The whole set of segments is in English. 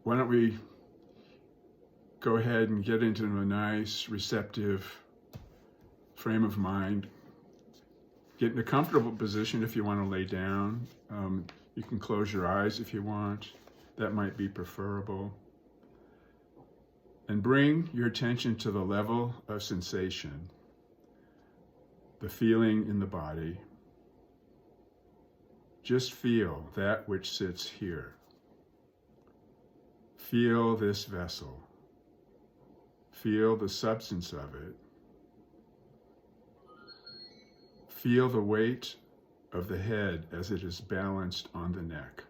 why don't we go ahead and get into a nice, receptive frame of mind. Get in a comfortable position if you want to lay down. You can close your eyes if you want. That might be preferable. And bring your attention to the level of sensation, the feeling in the body. Just feel that which sits here. Feel this vessel. Feel the substance of it. Feel the weight of the head as it is balanced on the neck.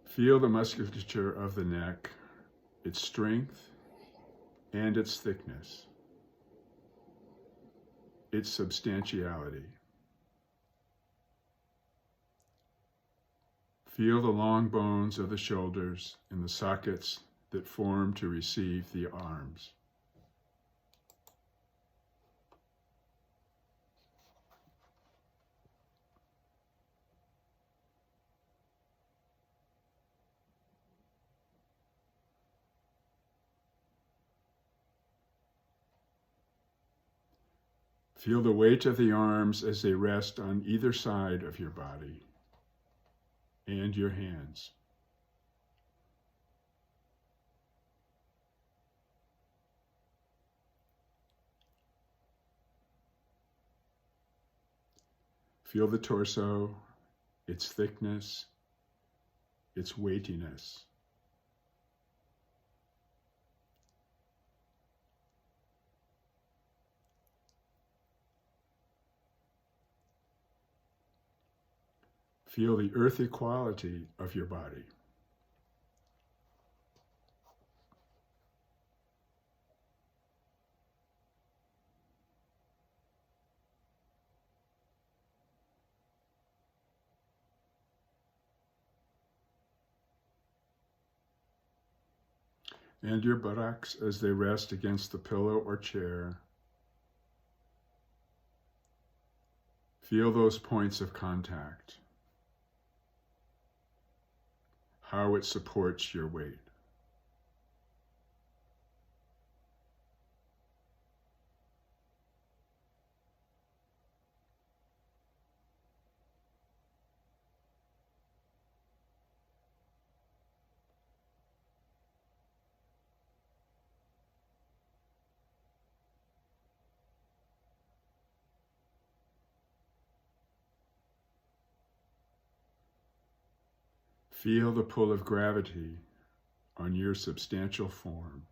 Feel the musculature of the neck, its strength and its thickness, its substantiality. Feel the long bones of the shoulders and the sockets that form to receive the arms. Feel the weight of the arms as they rest on either side of your body and your hands. Feel the torso, its thickness, its weightiness. Feel the earthy quality of your body. And your buttocks as they rest against the pillow or chair. Feel those points of contact, how it supports your weight. Feel the pull of gravity on your substantial form.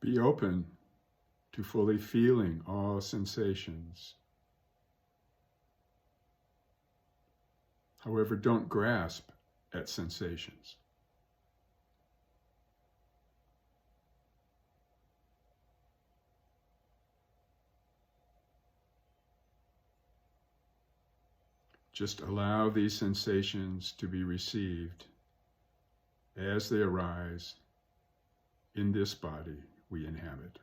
Be open to fully feeling all sensations. However, don't grasp at sensations. Just allow these sensations to be received as they arise in this body we inhabit.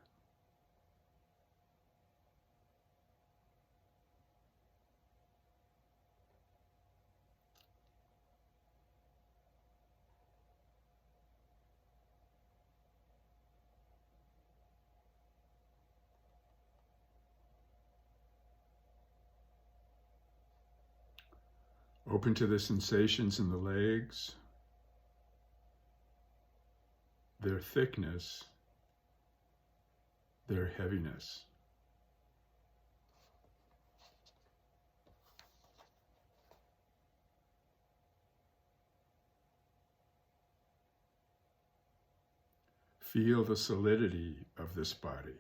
Open to the sensations in the legs, their thickness, their heaviness. Feel the solidity of this body.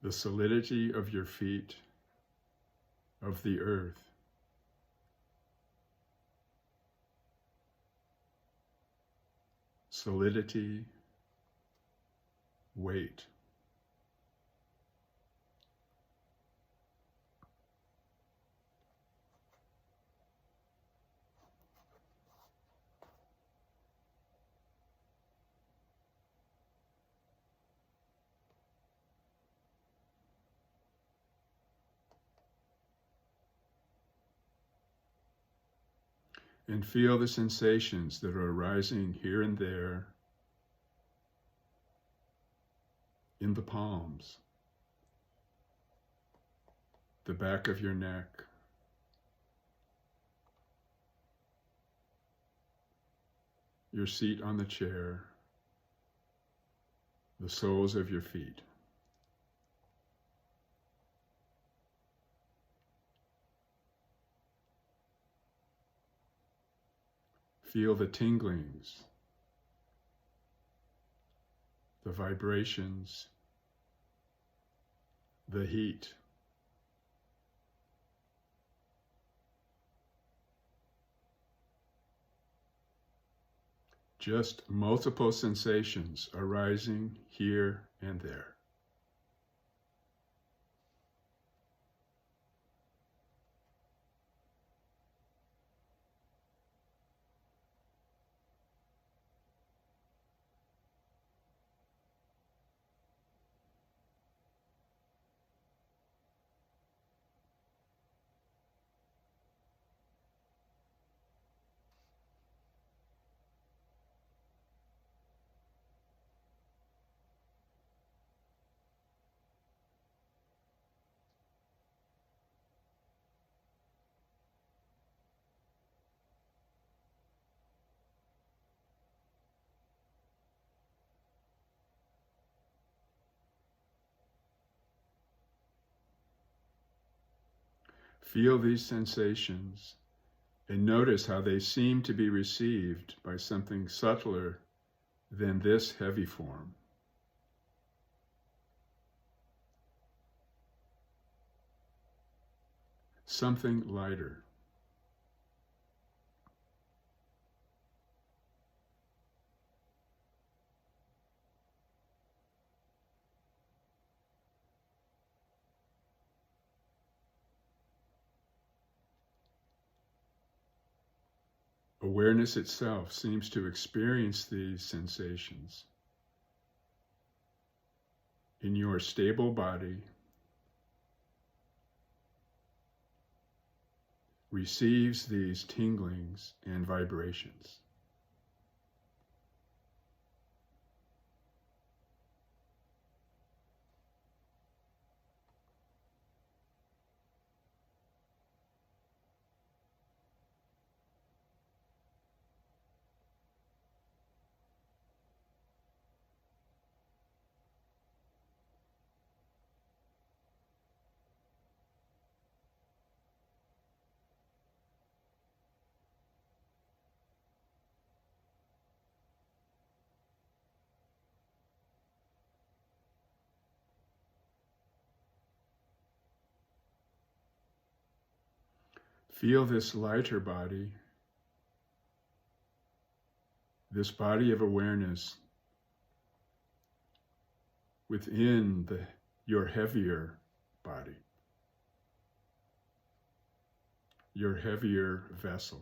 the solidity of your feet, of the earth. Solidity, weight. And feel the sensations that are arising here and there in the palms, the back of your neck, your seat on the chair, the soles of your feet. Feel the tinglings, the vibrations, the heat. Just multiple sensations arising here and there. Feel these sensations and notice how they seem to be received by something subtler than this heavy form. Something lighter. Awareness itself seems to experience these sensations in your stable body, receives these tinglings and vibrations. Feel this lighter body, this body of awareness within your heavier body, your heavier vessel.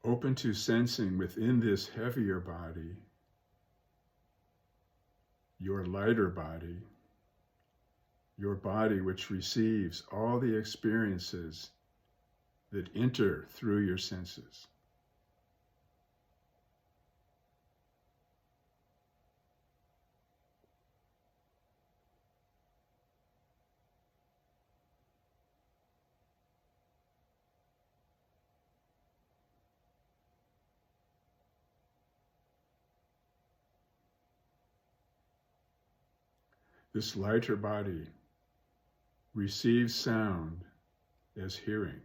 Open to sensing within this heavier body, your lighter body, your body which receives all the experiences that enter through your senses. This lighter body receives sound as hearing.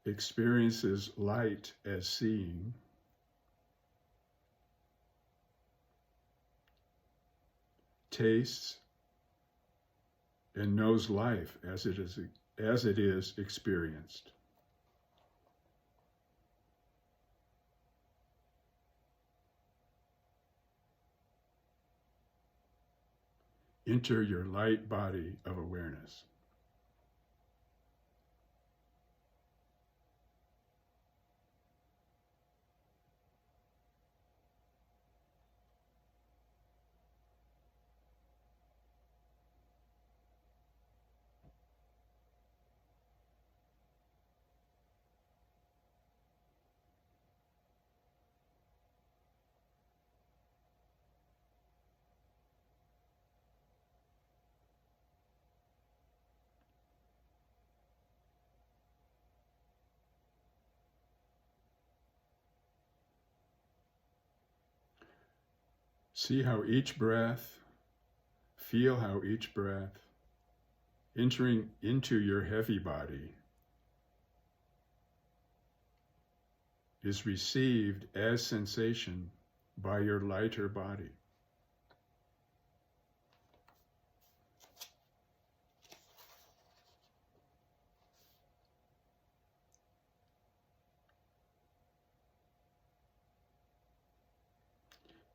Experiences light as seeing. Tastes and knows life as it is experienced. Enter your light body of awareness. See how each breath, feel how each breath entering into your heavy body is received as sensation by your lighter body.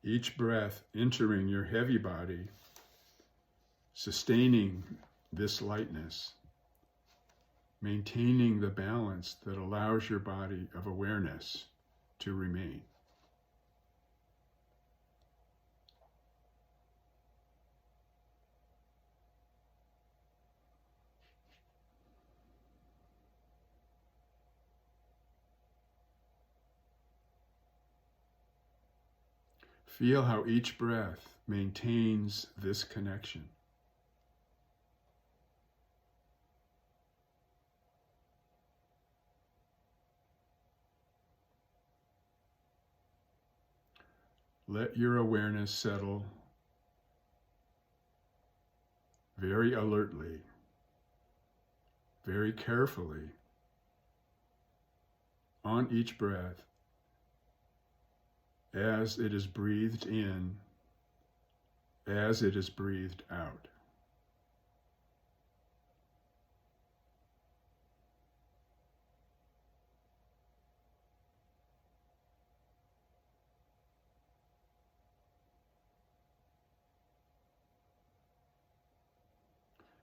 Each breath entering your heavy body, sustaining this lightness, maintaining the balance that allows your body of awareness to remain. Feel how each breath maintains this connection. Let your awareness settle very alertly, very carefully on each breath as it is breathed in, as it is breathed out.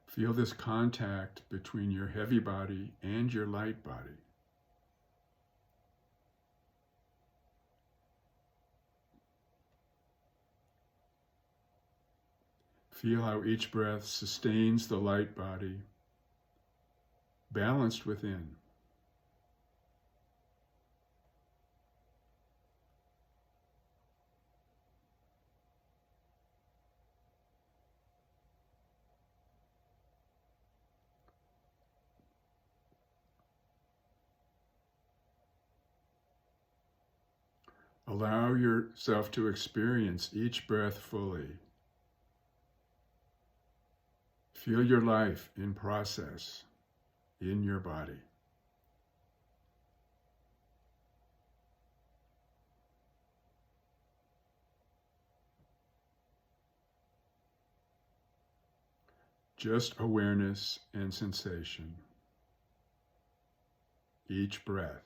Feel this contact between your heavy body and your light body. Feel how each breath sustains the light body, balanced within. Allow yourself to experience each breath fully. Feel your life in process in your body. Just awareness and sensation. Each breath.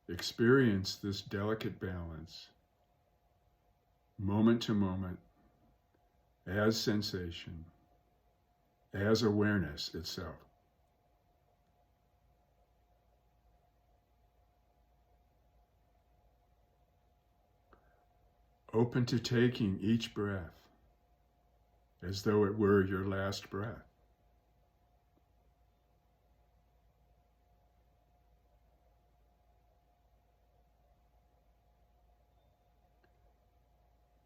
Experience this delicate balance, moment to moment, as sensation, as awareness itself. Open to taking each breath as though it were your last breath.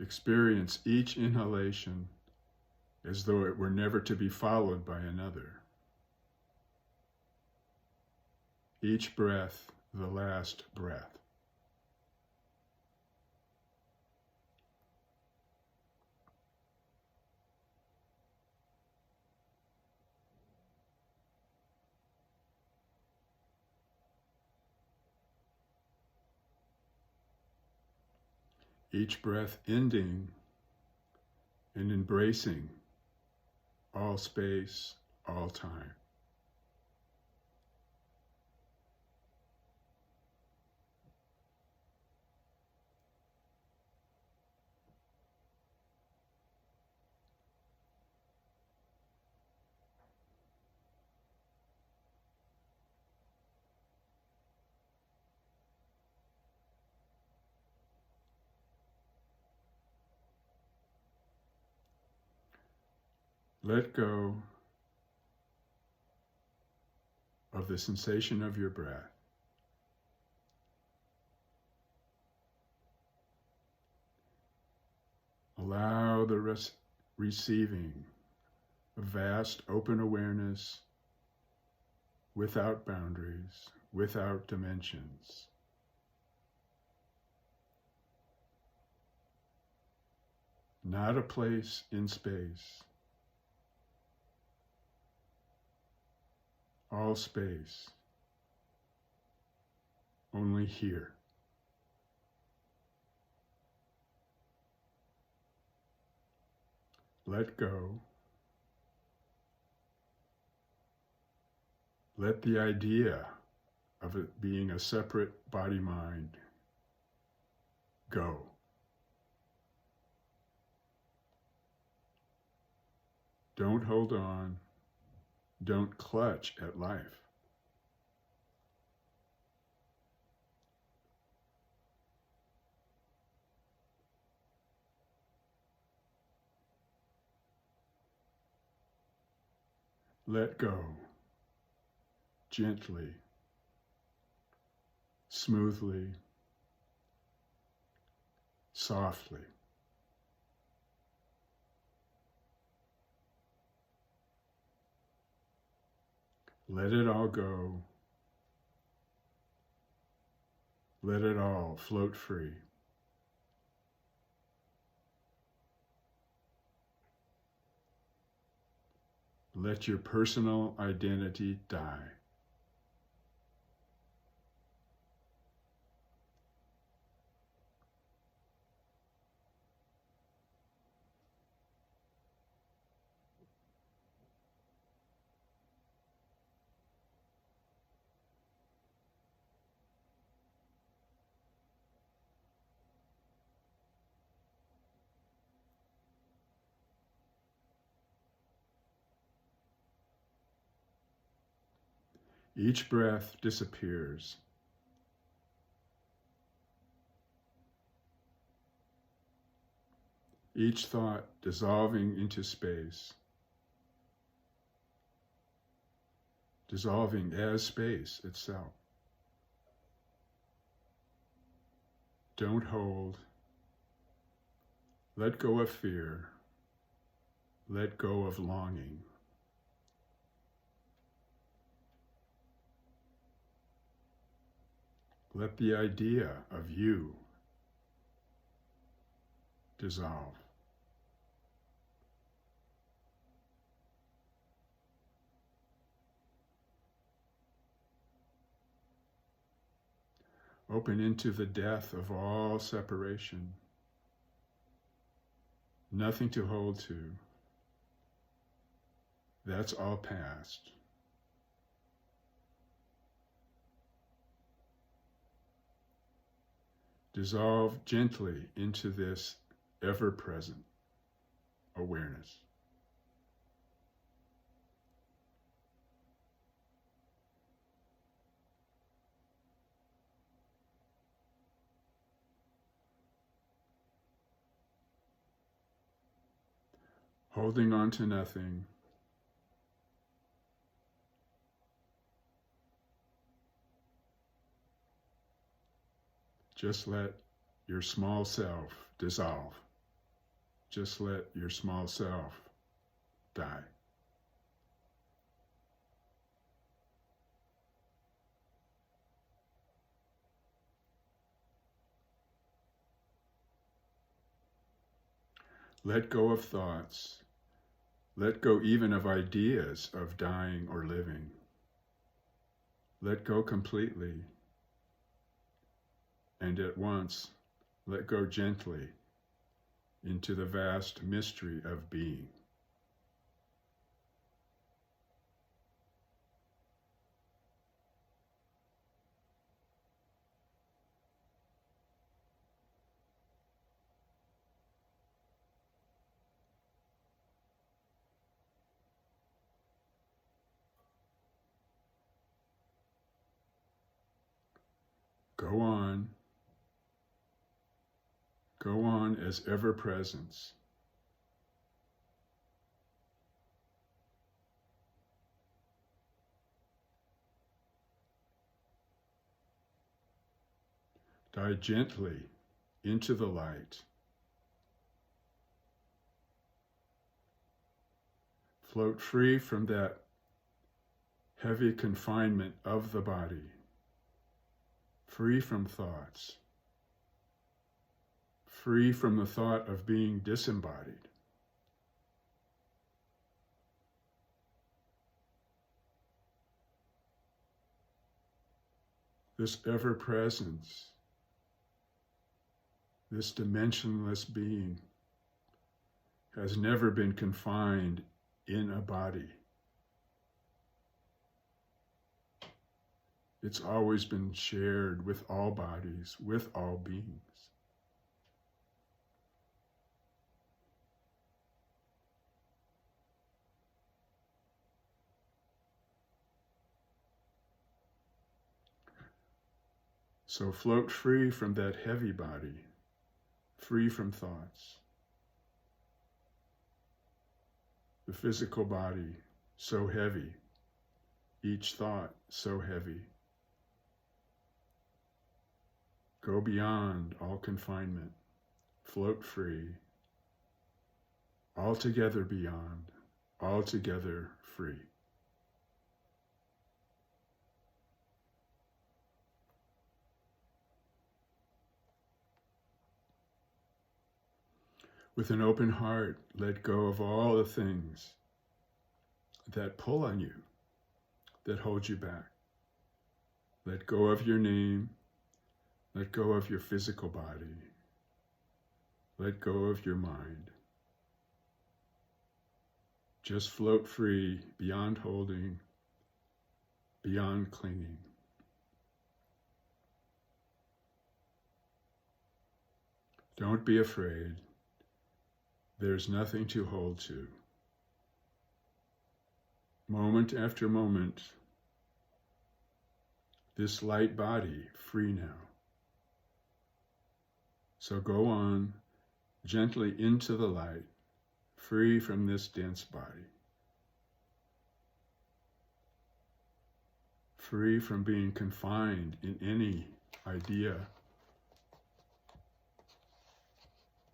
Experience each inhalation as though it were never to be followed by another. Each breath, the last breath. Each breath ending and embracing all space, all time. Let go of the sensation of your breath. Allow the receiving a vast open awareness without boundaries, without dimensions. Not a place in space. All space, only here. Let go. Let the idea of it being a separate body-mind go. Don't hold on. Don't clutch at life. Let go gently, smoothly, softly. Let it all go. Let it all float free. Let your personal identity die. Each breath disappears. Each thought dissolving into space, dissolving as space itself. Don't hold. Let go of fear. Let go of longing. Let the idea of you dissolve. Open into the death of all separation. Nothing to hold to. That's all past. Dissolve gently into this ever-present awareness. Holding on to nothing. Just let your small self dissolve. Just let your small self die. Let go of thoughts. Let go even of ideas of dying or living. Let go completely. And at once, let go gently into the vast mystery of being. Go on. Go on as ever-presence. Die gently into the light. Float free from that heavy confinement of the body, free from thoughts, free from the thought of being disembodied. This ever-presence, this dimensionless being has never been confined in a body. It's always been shared with all bodies, with all beings. So float free from that heavy body, free from thoughts. The physical body, so heavy, each thought so heavy. Go beyond all confinement, float free, altogether beyond, altogether free. With an open heart, let go of all the things that pull on you, that hold you back. Let go of your name. Let go of your physical body. Let go of your mind. Just float free, beyond holding, beyond clinging. Don't be afraid. There's nothing to hold to. Moment after moment, this light body free now. So go on gently into the light, free from this dense body. Free from being confined in any idea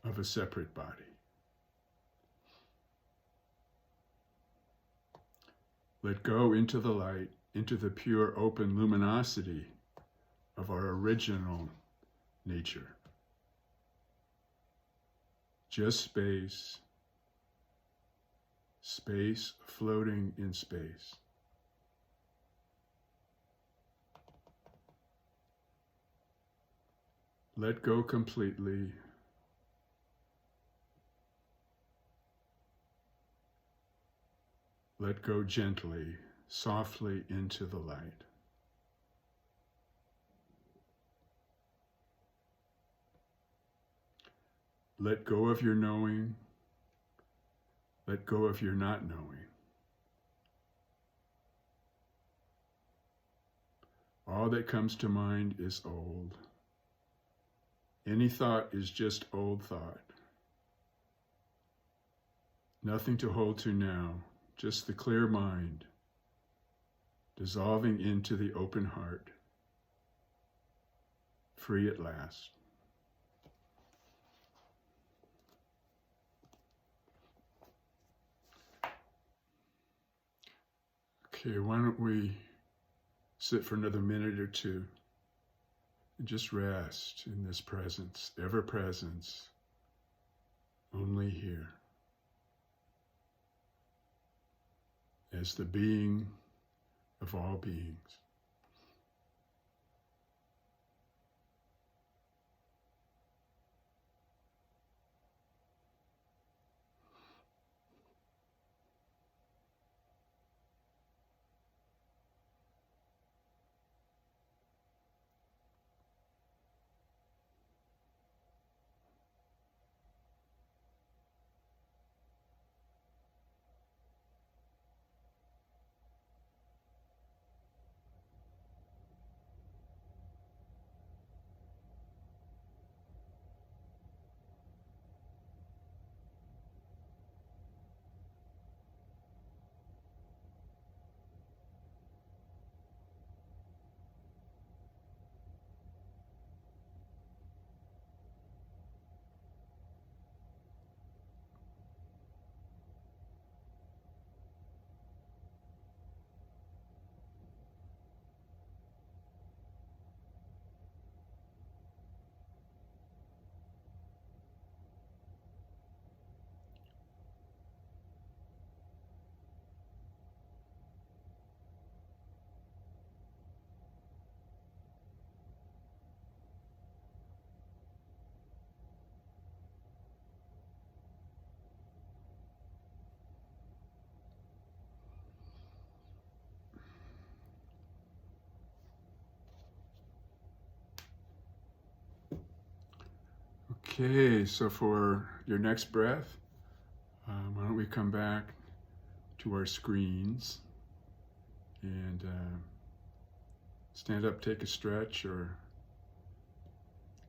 of a separate body. Let go into the light, into the pure open luminosity of our original nature. Just space, space floating in space. Let go completely. Let go gently, softly into the light. Let go of your knowing. Let go of your not knowing. All that comes to mind is old. Any thought is just old thought. Nothing to hold to now, just the clear mind, dissolving into the open heart, free at last. Okay, why don't we sit for another minute or two and just rest in this presence, ever presence, only here, as the being of all beings. Okay, so for your next breath, why don't we come back to our screens and stand up, take a stretch, or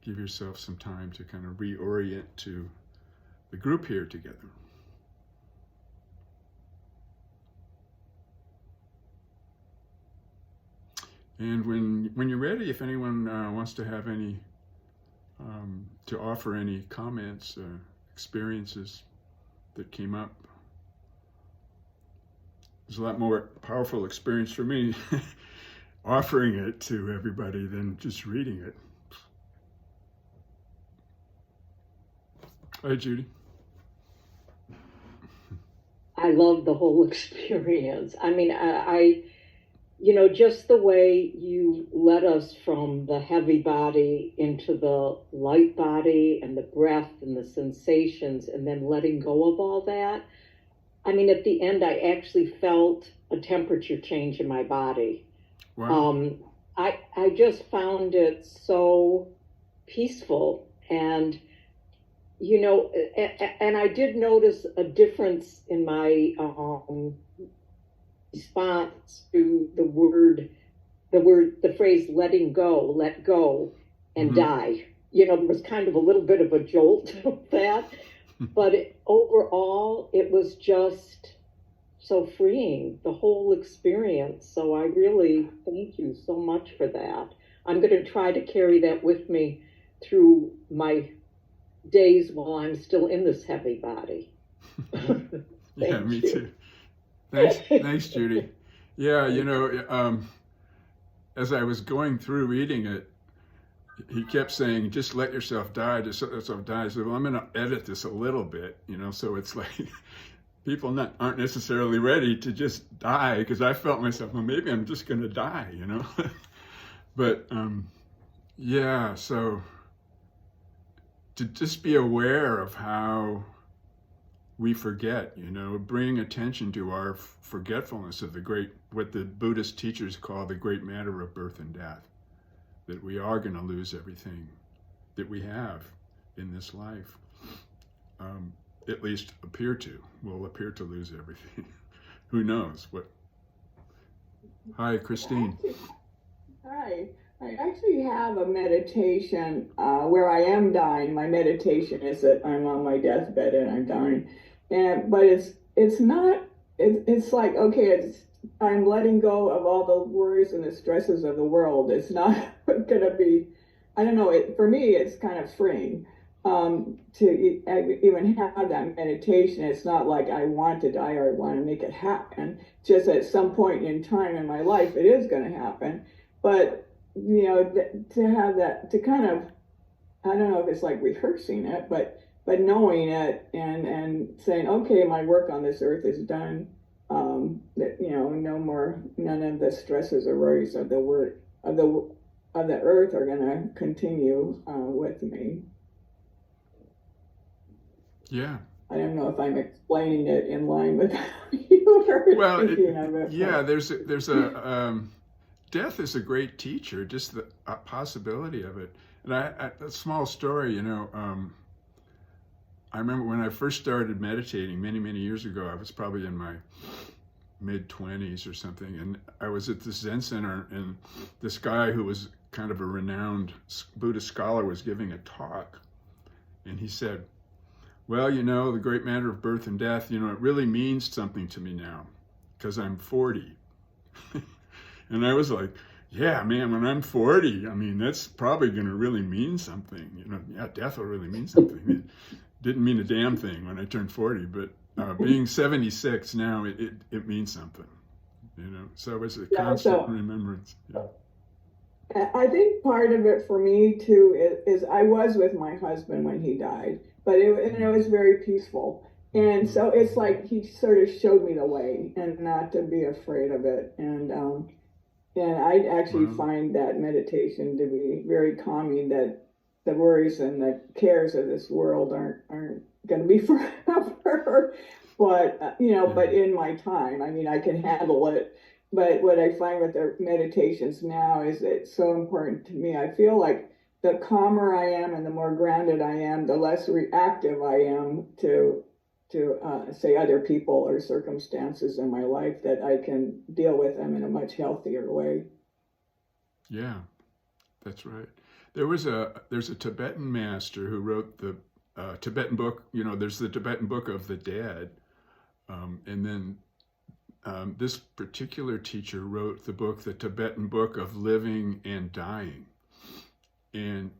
give yourself some time to kind of reorient to the group here together. And when you're ready, if anyone wants to have any, to offer any comments, experiences that came up. There's a lot more powerful experience for me offering it to everybody than just reading it. Hi, Judy. I love the whole experience. I mean, I just the way you led us from the heavy body into the light body and the breath and the sensations and then letting go of all that. I mean, at the end, I actually felt a temperature change in my body. Wow. I just found it so peaceful and and I did notice a difference in my response to the phrase letting go, let go, and die. There was kind of a little bit of a jolt of that, but overall, it was just so freeing, the whole experience. So I really thank you so much for that. I'm going to try to carry that with me through my days while I'm still in this heavy body. Yeah, me too. Thanks, Judy. Yeah, as I was going through reading it, he kept saying, just let yourself die, just let yourself die. I said, well, I'm going to edit this a little bit, so it's like people aren't necessarily ready to just die, because I felt myself, well, maybe I'm just going to die, But, yeah, so to just be aware of how we forget, bring attention to our forgetfulness of what the Buddhist teachers call the great matter of birth and death, that we are going to lose everything that we have in this life. At least we'll appear to lose everything. Who knows what? Hi, Christine. Hi. I actually have a meditation where I am dying. My meditation is that I'm on my deathbed and I'm dying, but it's not. It's like, okay, I'm letting go of all the worries and the stresses of the world. It's not gonna be. I don't know. For me, it's kind of freeing. even have that meditation. It's not like I want to die or I want to make it happen. Just at some point in time in my life, it is going to happen. But, to have that, to kind of, I don't know if it's like rehearsing it, but knowing it and saying, okay, my work on this earth is done. That, no more, none of the stresses or worries of the work of the earth are going to continue with me. Yeah. I don't know if I'm explaining it in line with how you were thinking of it. Yeah, there's a death is a great teacher, just the possibility of it. And a small story, I remember when I first started meditating many, many years ago. I was probably in my mid-20s or something, and I was at the Zen Center, and this guy who was kind of a renowned Buddhist scholar was giving a talk, and he said, well, the great matter of birth and death, it really means something to me now because I'm 40. And I was like, yeah, man, when I'm 40, that's probably going to really mean something. Yeah, death will really mean something. It didn't mean a damn thing when I turned 40, but being 76 now, it means something, So it's a constant remembrance. Yeah. I think part of it for me too is I was with my husband when he died, but it was very peaceful. And so it's like he sort of showed me the way and not to be afraid of it. And I actually find that meditation to be very calming, that the worries and the cares of this world aren't going to be forever. But, but in my time, I can handle it. But what I find with the meditations now is it's so important to me. I feel like the calmer I am and the more grounded I am, the less reactive I am to say other people or circumstances in my life, that I can deal with them in a much healthier way. Yeah, that's right. There's a Tibetan master who wrote the Tibetan book. There's the Tibetan Book of the Dead, and then this particular teacher wrote the book, the Tibetan Book of Living and Dying. And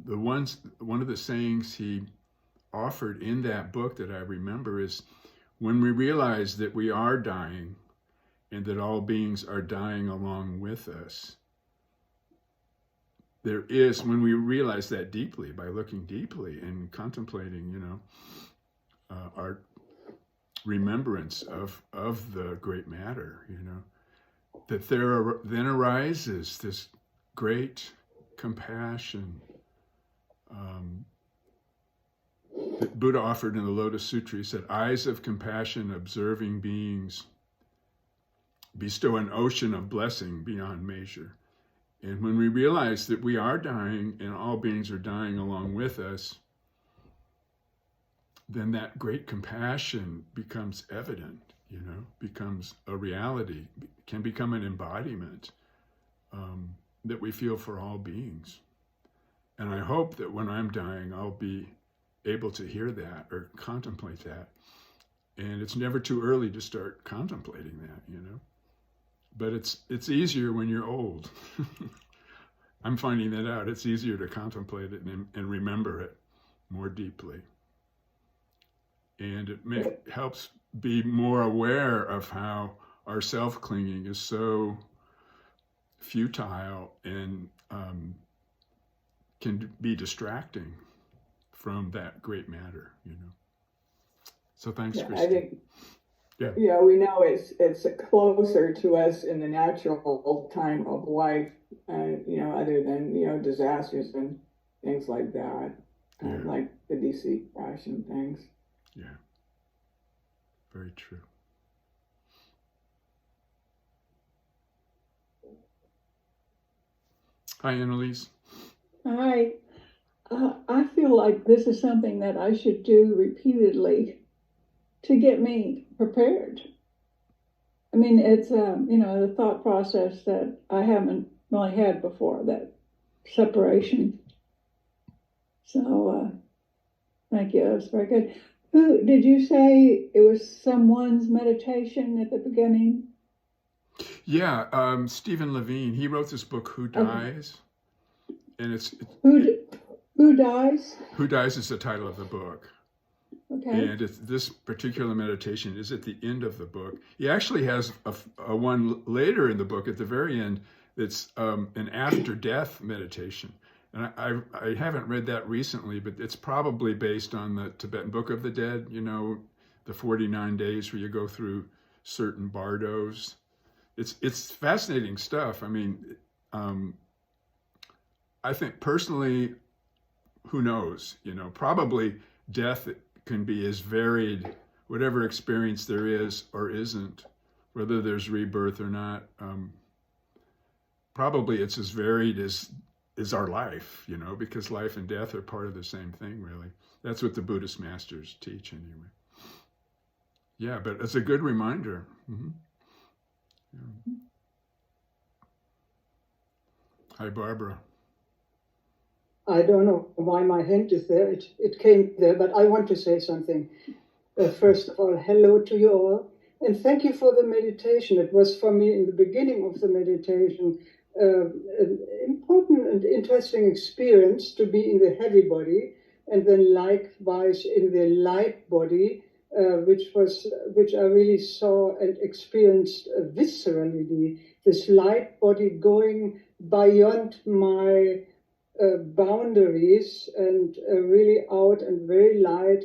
one of the sayings he offered in that book that I remember is, when we realize that we are dying and that all beings are dying along with us, when we realize that deeply, by looking deeply and contemplating, our remembrance of the great matter, that there then arises this great compassion that Buddha offered in the Lotus Sutra. He said, eyes of compassion observing beings bestow an ocean of blessing beyond measure. And when we realize that we are dying and all beings are dying along with us, then that great compassion becomes evident, becomes a reality, can become an embodiment that we feel for all beings. And I hope that when I'm dying, I'll be able to hear that or contemplate that. And it's never too early to start contemplating that, But it's easier when you're old. I'm finding that out. It's easier to contemplate it and remember it more deeply. And it helps be more aware of how our self-clinging is so futile and can be distracting from that great matter, So thanks, Christy. I think, we know it's closer to us in the natural time of life, other than, disasters and things like that, like the DC crash and things. Yeah, very true. Hi, Annalise. Hi. I feel like this is something that I should do repeatedly to get me prepared. It's, the thought process that I haven't really had before, that separation. So, thank you. That's very good. Who did you say it was? Someone's meditation at the beginning? Yeah, Stephen Levine. He wrote this book, Who Dies? And it's Who dies? Who Dies is the title of the book. Okay. And this particular meditation is at the end of the book. He actually has a one later in the book at the very end that's an after death meditation. And I haven't read that recently, but it's probably based on the Tibetan Book of the Dead, you know, the 49 days where you go through certain bardos. It's fascinating stuff. I mean, I think personally, who knows, you know, probably death can be as varied, whatever experience there is or isn't, whether there's rebirth or not. Probably it's as varied as our life, you know, because life and death are part of the same thing, really. That's what the Buddhist masters teach, anyway. Yeah, but it's a good reminder. Mm-hmm. Yeah. Hi, Barbara. I don't know why my hand is there. It came there, but I want to say something. First of all, hello to you all. And thank you for the meditation. It was for me in the beginning of the meditation an important and interesting experience to be in the heavy body and then likewise in the light body, which I really saw and experienced viscerally. This light body going beyond my boundaries and really out and very light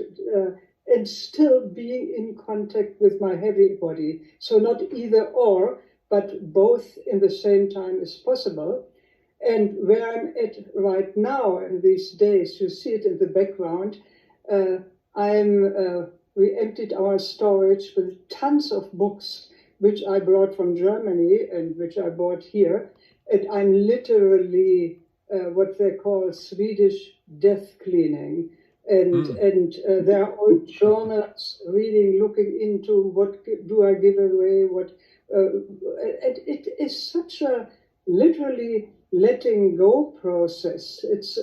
and still being in contact with my heavy body. So not either or, but both in the same time is possible. And where I'm at right now in these days, you see it in the background, we emptied our storage with tons of books, which I brought from Germany and which I bought here. And I'm literally what they call Swedish death cleaning. And there are old journals reading, looking into what do I give away, and it is such a literally letting go process. It's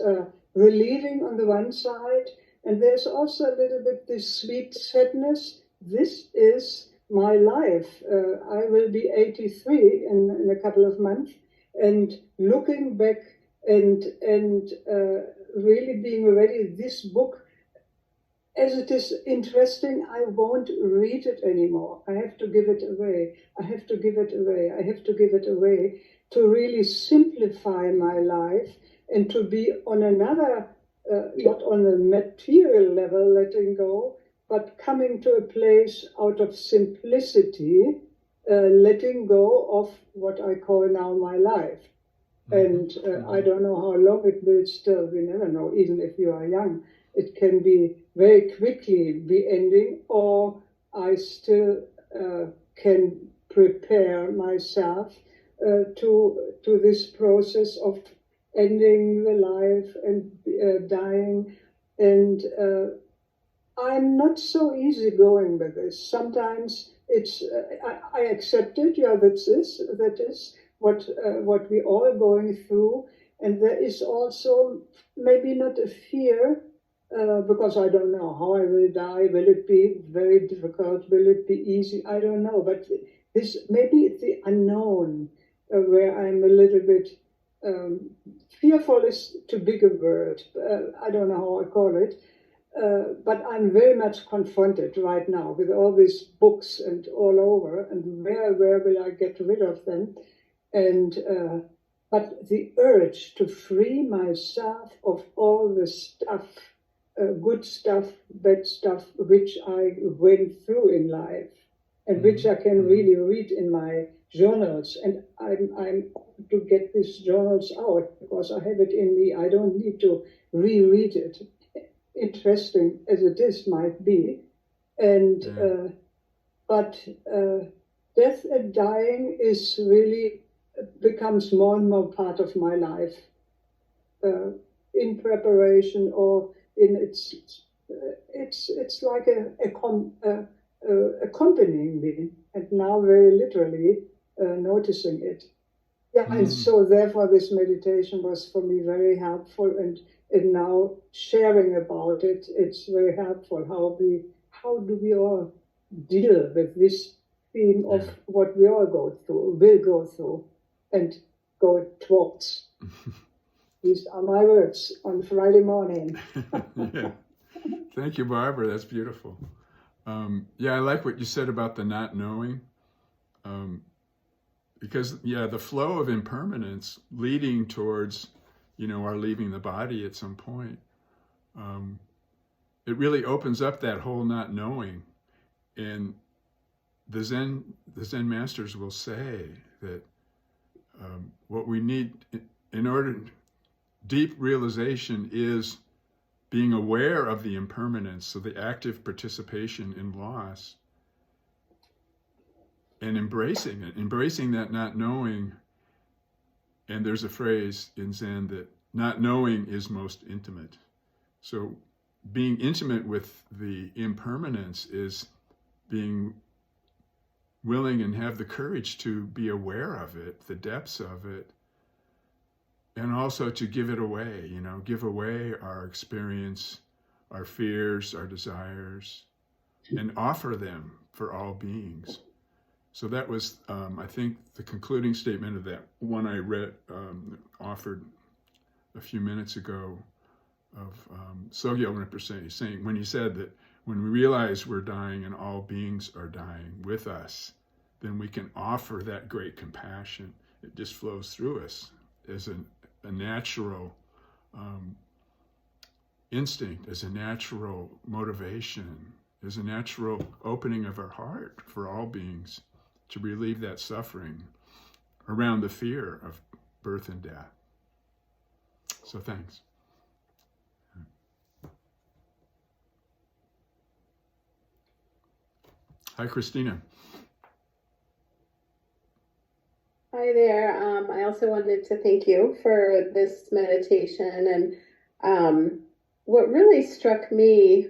relieving on the one side, and there's also a little bit this sweet sadness. This is my life. I will be 83 in a couple of months, and looking back and really being ready, this book, as it is interesting, I won't read it anymore. I have to give it away. I have to give it away. I have to give it away to really simplify my life and to be on another, not on a material level, letting go, but coming to a place out of simplicity, letting go of what I call now my life. And I don't know how long it will still, we never know, even if you are young. It can be very quickly be ending, or I still can prepare myself to this process of ending the life and dying. And I'm not so easygoing with this. Sometimes it's, I accept it, yeah, that is what we all going through. And there is also maybe not a fear, because I don't know how I will die. Will it be very difficult? Will it be easy? I don't know. But this maybe it's the unknown where I'm a little bit fearful is too big a word. I don't know how I call it. But I'm very much confronted right now with all these books and all over, and where will I get rid of them? And but the urge to free myself of all the stuff, good stuff, bad stuff, which I went through in life, and which I can really read in my journals. And I'm to get these journals out because I have it in me. I don't need to reread it. Interesting as it is might be, and but death and dying is really becomes more and more part of my life, in preparation or in it's like accompanying me, and now very literally noticing it. Yeah, and so therefore this meditation was for me very helpful, and now sharing about it, it's very helpful. How do we all deal with this theme of what we all go through, will go through, and go towards? These are my words on Friday morning. Yeah. Thank you, Barbara. That's beautiful. Yeah, I like what you said about the not knowing. Because, yeah, the flow of impermanence leading towards, our leaving the body at some point, it really opens up that whole not knowing. And the Zen masters will say that what we need in order, deep realization is being aware of the impermanence, so the active participation in loss, and embracing it, embracing that not knowing. And there's a phrase in Zen that not knowing is most intimate. So being intimate with the impermanence is being willing and have the courage to be aware of it, the depths of it, and also to give it away, give away our experience, our fears, our desires, and offer them for all beings. So that was, I think, the concluding statement of that one I read, offered a few minutes ago, of Sogyal Rinpoche saying, when he said that when we realize we're dying and all beings are dying with us, then we can offer that great compassion. It just flows through us as a natural instinct, as a natural motivation, as a natural opening of our heart for all beings to relieve that suffering around the fear of birth and death. So thanks. Hi, Christina. Hi there. I also wanted to thank you for this meditation. And what really struck me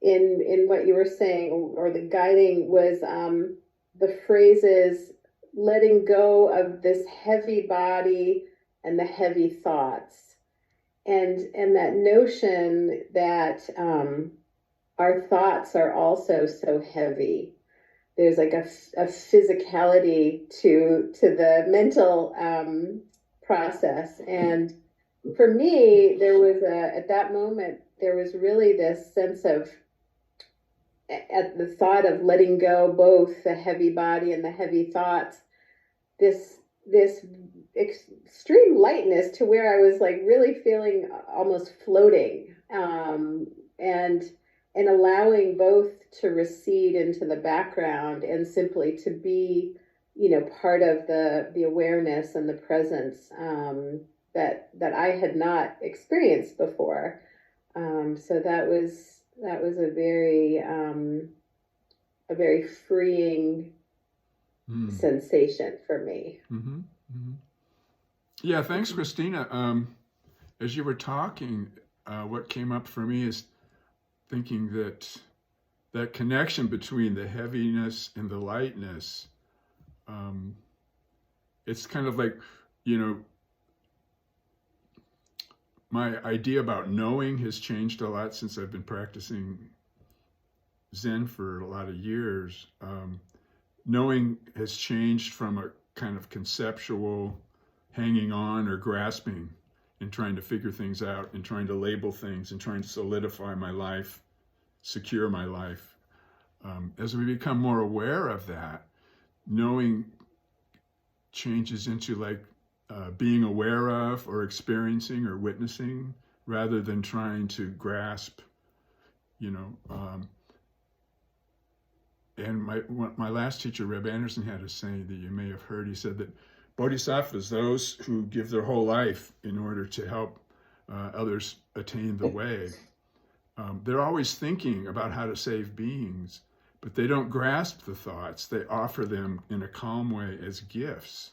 in what you were saying, or the guiding, was the phrases letting go of this heavy body and the heavy thoughts, and that notion that our thoughts are also so heavy. There's like a physicality to the mental process. And for me, there was at that moment, there was really this sense of, at the thought of letting go both the heavy body and the heavy thoughts, this extreme lightness to where I was like really feeling almost floating, and allowing both to recede into the background and simply to be, part of the awareness and the presence that I had not experienced before. So that was a very freeing sensation for me. Mm-hmm. Mm-hmm. Yeah, thanks, Christina. As you were talking, what came up for me is thinking that connection between the heaviness and the lightness, it's kind of like, my idea about knowing has changed a lot since I've been practicing Zen for a lot of years. Knowing has changed from a kind of conceptual hanging on or grasping and trying to figure things out and trying to label things and trying to solidify my life, secure my life. As we become more aware of that, knowing changes into like being aware of or experiencing or witnessing, rather than trying to grasp, and my last teacher, Reb Anderson, had a saying that you may have heard. He said that bodhisattvas, those who give their whole life in order to help others attain the way, they're always thinking about how to save beings, but they don't grasp the thoughts. They offer them in a calm way as gifts.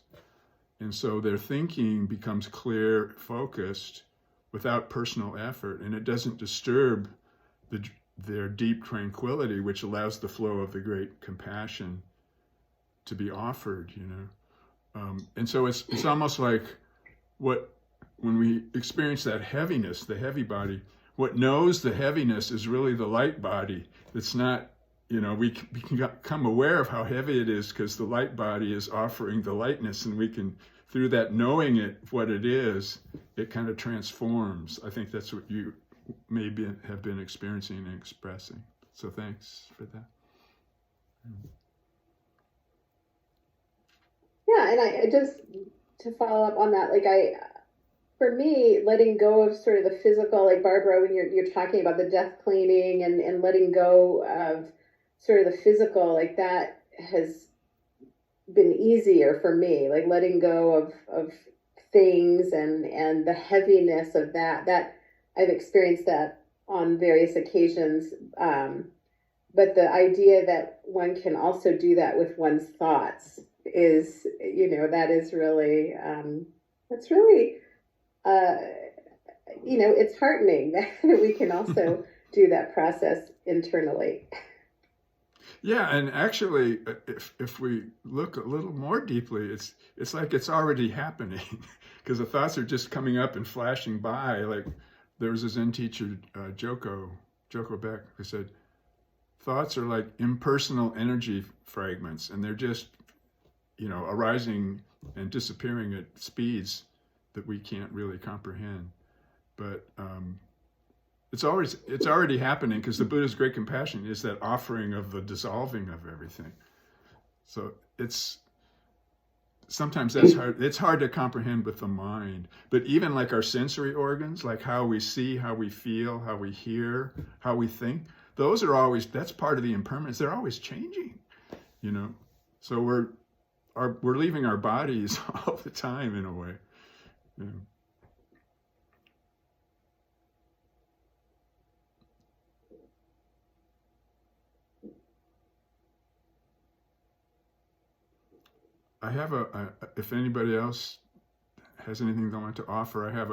And so their thinking becomes clear, focused, without personal effort, and it doesn't disturb their deep tranquility, which allows the flow of the great compassion to be offered, And so it's almost like when we experience that heaviness, the heavy body, what knows the heaviness is really the light body. It's not, we can become aware of how heavy it is because the light body is offering the lightness, and we can through that knowing it, what it is, it kind of transforms. I think that's what you maybe have been experiencing and expressing. So thanks for that. Yeah, and I just to follow up on that, like for me, letting go of sort of the physical, like Barbara, when you're talking about the death cleaning and letting go of sort of the physical, like that has been easier for me, like letting go of things and the heaviness of that I've experienced that on various occasions. But the idea that one can also do that with one's thoughts is, that is really, that's really, it's heartening that we can also do that process internally. Yeah, and actually, if we look a little more deeply, it's like it's already happening, because the thoughts are just coming up and flashing by. Like there was a Zen teacher, Joko Beck, who said, thoughts are like impersonal energy fragments, and they're just, arising and disappearing at speeds that we can't really comprehend. But it's already happening, because the Buddha's great compassion is that offering of the dissolving of everything. So sometimes that's hard. It's hard to comprehend with the mind. But even like our sensory organs, like how we see, how we feel, how we hear, how we think, that's part of the impermanence. They're always changing, So we're leaving our bodies all the time in a way. Yeah. I have if anybody else has anything they want to offer, I have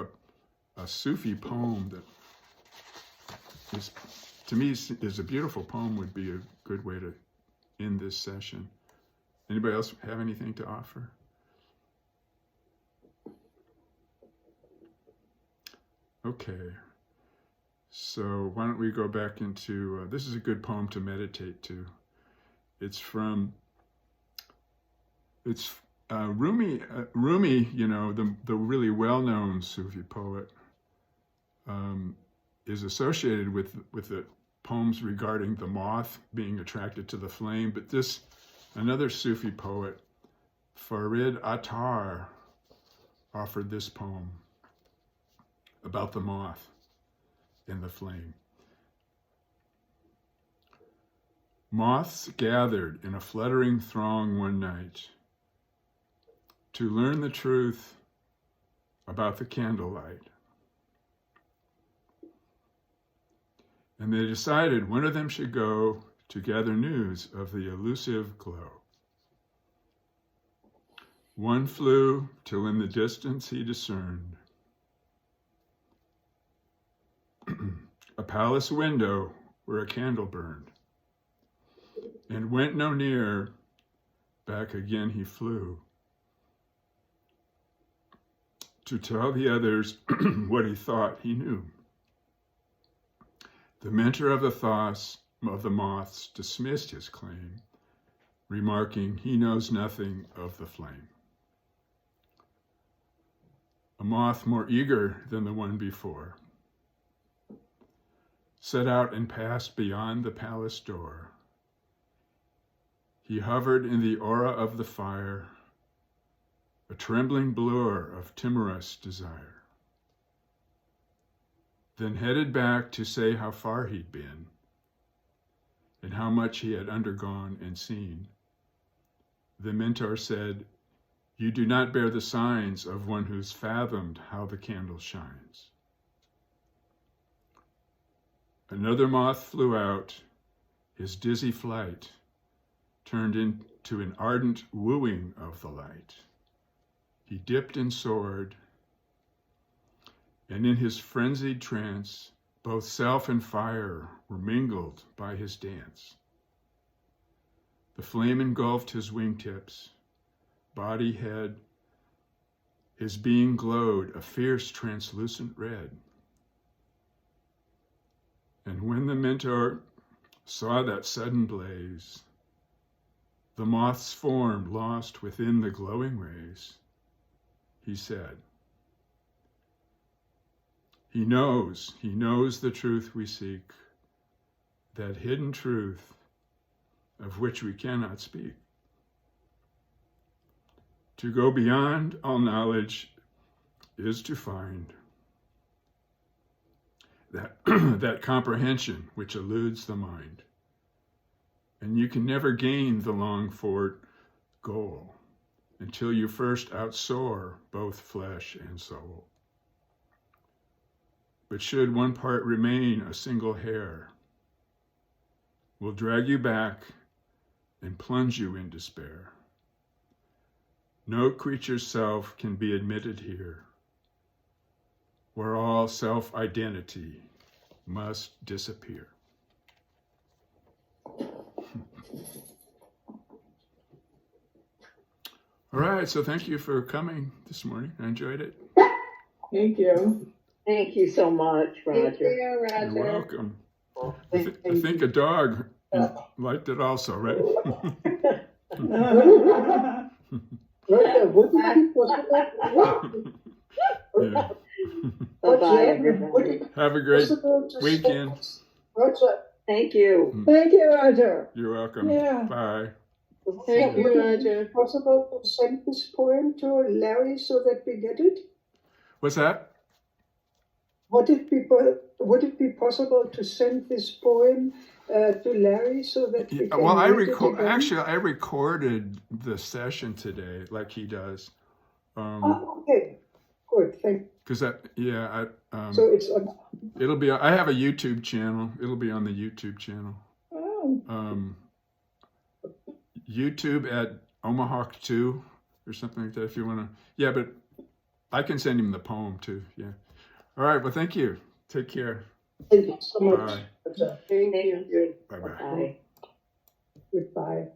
a Sufi poem that is, to me, is a beautiful poem, would be a good way to end this session. Anybody else have anything to offer? Okay. So why don't we go back into, this is a good poem to meditate to. It's Rumi, the really well-known Sufi poet, is associated with the poems regarding the moth being attracted to the flame. But another Sufi poet, Farid Attar, offered this poem about the moth and the flame. Moths gathered in a fluttering throng one night to learn the truth about the candlelight. And they decided one of them should go to gather news of the elusive glow. One flew till in the distance he discerned a palace window where a candle burned, and went no nearer, back again he flew, to tell the others what he thought he knew. The mentor of the moths dismissed his claim, remarking, he knows nothing of the flame. A moth more eager than the one before set out and passed beyond the palace door. He hovered in the aura of the fire, a trembling blur of timorous desire. Then headed back to say how far he'd been and how much he had undergone and seen. The mentor said, you do not bear the signs of one who's fathomed how the candle shines. Another moth flew out, his dizzy flight turned into an ardent wooing of the light. He dipped and soared, and in his frenzied trance, both self and fire were mingled by his dance. The flame engulfed his wingtips, body, head. His being glowed a fierce, translucent red. And when the mentor saw that sudden blaze, the moth's form lost within the glowing rays, he said. He knows the truth we seek, that hidden truth of which we cannot speak. To go beyond all knowledge is to find that, that comprehension which eludes the mind. And you can never gain the longed-for goal until you first outsoar both flesh and soul. But should one part remain a single hair, will drag you back and plunge you in despair. No creature's self can be admitted here, where all self-identity must disappear. All right, so thank you for coming this morning. I enjoyed it. Thank you. Thank you so much, Roger. Thank you, Roger. You're welcome. I think a dog liked it also, right? Roger, would it be possible? Yeah. Bye-bye, Roger, everybody. would it be Have a great possible to weekend. Roger, Thank you. Thank you, Roger. You're welcome. Yeah. Bye. Thank you, would it Roger. be possible to send this poem to Larry so that we get it? What's that? Would it be possible to send this poem to Larry so that we can Well, I read it again? I recorded the session today, like he does. Okay, good. Thank. Because so it's on. it'll be. I have a YouTube channel. It'll be on the YouTube channel. Oh, YouTube at Omahawk 2 or something like that. If you want to, yeah. But I can send him the poem too. Yeah. All right. Well, thank you. Take care. Thank you so much. Bye. Roger. Thank you. Bye bye. Bye. Goodbye.